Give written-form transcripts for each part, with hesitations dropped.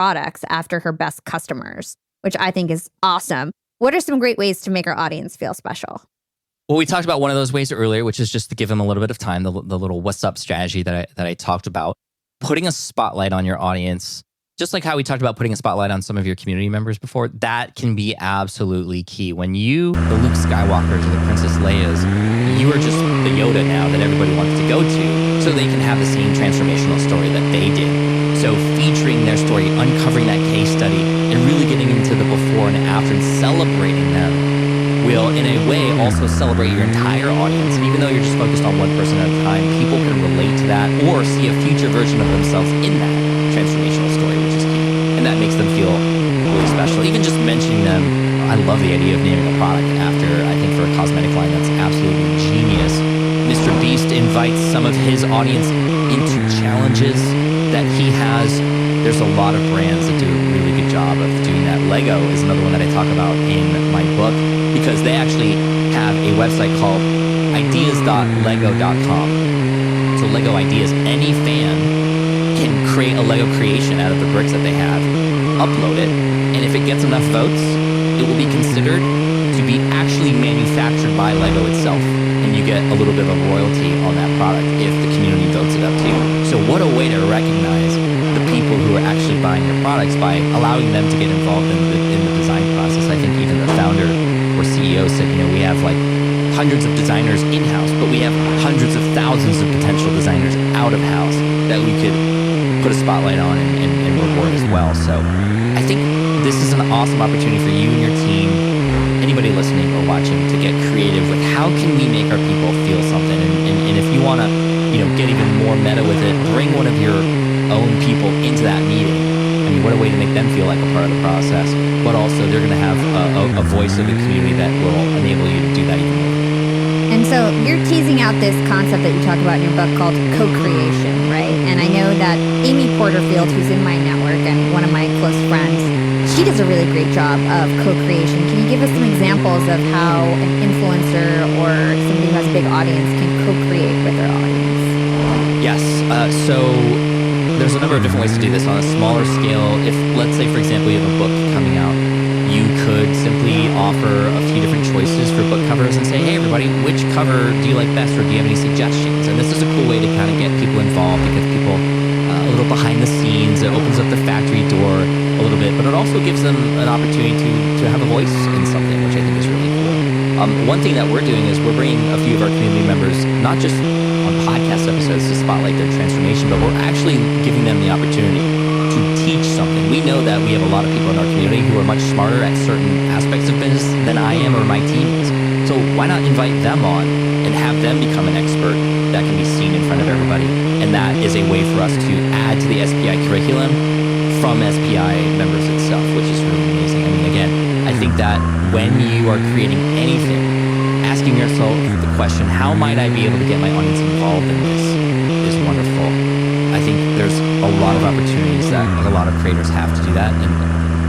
products after her best customers, which I think is awesome. What are some great ways to make our audience feel special? Well, we talked about one of those ways earlier, which is just to give them a little bit of time, the little what's up strategy that I talked about. Putting a spotlight on your audience, just like how we talked about putting a spotlight on some of your community members before, that can be absolutely key. When you, the Luke Skywalkers or the Princess Leias, you are just the Yoda now that everybody wants to go to so they can have the same transformational story that they did. So featuring their story, uncovering that case study, and really getting into the before and after and celebrating them will, in a way, also celebrate your entire audience. And even though you're just focused on one person at a time, people can relate to that or see a future version of themselves in that transformational story, which is key. And that makes them feel really special. Even just mentioning them, I love the idea of naming a product after, I think for a cosmetic line, that's absolutely genius. Mr. Beast invites some of his audience into challenges that he has. There's a lot of brands that do a really good job of doing that. Lego is another one that I talk about in my book, because they actually have a website called ideas.lego.com. So Lego Ideas, any fan can create a Lego creation out of the bricks that they have, upload it, and if it gets enough votes, it will be considered to be actually manufactured by Lego itself. And you get a little bit of a royalty on that product if the community votes it up too. So what a way to recognize the people who are actually buying your products by allowing them to get involved in the design process. I think even the founder or CEO said, we have like hundreds of designers in-house, but we have hundreds of thousands of potential designers out of house that we could put a spotlight on and reward as well. So I think this is an awesome opportunity for you and your team, anybody listening or watching, to get creative with how can we make our people feel something. And if you want to, get even more meta with it, bring one of your own people into that meeting. I mean, what a way to make them feel like a part of the process. But also, they're going to have a voice of the community that will enable you to do that even more. And so you're teasing out this concept that you talk about in your book called co-creation, right? And I know that Amy Porterfield, who's in my network and one of my close friends, she does a really great job of co-creation. Can you give us some examples of how an influencer or somebody who has a big audience can co-create with their audience? Yes. So there's a number of different ways to do this on a smaller scale. If, let's say, for example, you have a book coming out, you could simply offer a few different choices for book covers and say, hey, everybody, which cover do you like best, or do you have any suggestions? And this is a cool way to kind of get people involved, to get people a little behind the scenes. It opens up the factory door a little bit, but it also gives them an opportunity to have a voice in something, which I think is really cool. One thing that we're doing is we're bringing a few of our community members, not just on podcast episodes to spotlight their transformation, but we're actually giving them the opportunity to teach something. We know that we have a lot of people in our community who are much smarter at certain aspects of business than I am or my team is. So why not invite them on and have them become an expert that can be seen in front of everybody? And that is a way for us to add to the SPI curriculum from SPI members itself, which is really amazing. I mean, again, I think that when you are creating anything, asking yourself the question, how might I be able to get my audience involved in this, is wonderful. I think there's a lot of opportunities that a lot of creators have to do that, and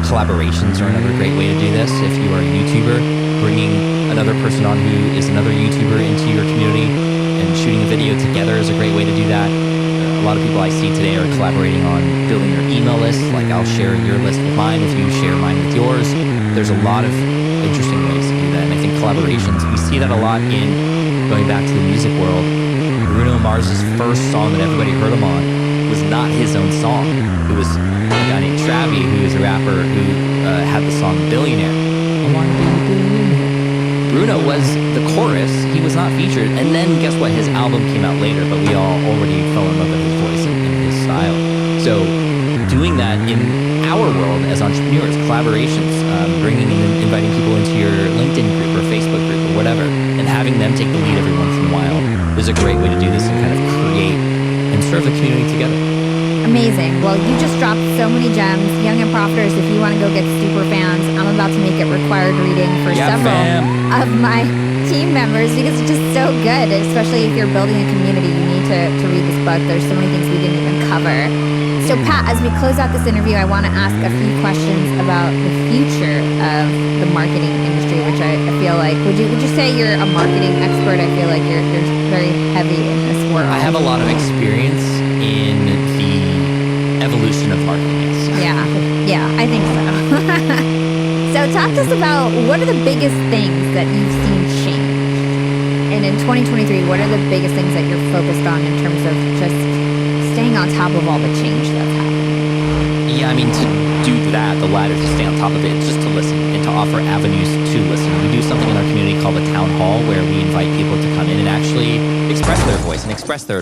collaborations are another great way to do this. If you are a YouTuber, bringing another person on who is another YouTuber into your community and shooting a video together is a great way to do that. A lot of people I see today are collaborating on building their email list. Like, I'll share your list with mine if you share mine with yours. There's a lot of interesting ways to do that, and I think collaborations, we see that a lot in going back to the music world. Bruno Mars's first song that everybody heard him on was not his own song. It was a guy named Travi, who is a rapper who had the song Billionaire. I want to be a billionaire. Bruno was the chorus. He was not featured. And then guess what? His album came out later, but we all already fell in love with his voice and his style. So doing that in our world as entrepreneurs, collaborations, bringing in, inviting people into your LinkedIn group or Facebook group or whatever, and having them take the lead every once in a while is a great way to do this and kind of create and serve the community together. Amazing. Well, you just dropped so many gems. Young and Profiters, if you want to go get super fans, I'm about to make it required reading for several of my team members because it's just so good, especially if you're building a community. You need to read this book. There's so many things we didn't even cover. So Pat, as we close out this interview, I want to ask a few questions about the future of the marketing industry, which I feel like, would you say you're a marketing expert? I feel like you're very heavy in this world. I have a lot of experience in the evolution of marketing. Yeah, I think so. So talk to us about what are the biggest things that you've seen change? And in 2023, what are the biggest things that you're focused on in terms of just staying on top of all the change that's happening? Yeah, I mean, to do that, the latter, to stay on top of it, it's just to listen and to offer avenues to listen. We do something in our community called a town hall where we invite people to come in and actually express their voice and express their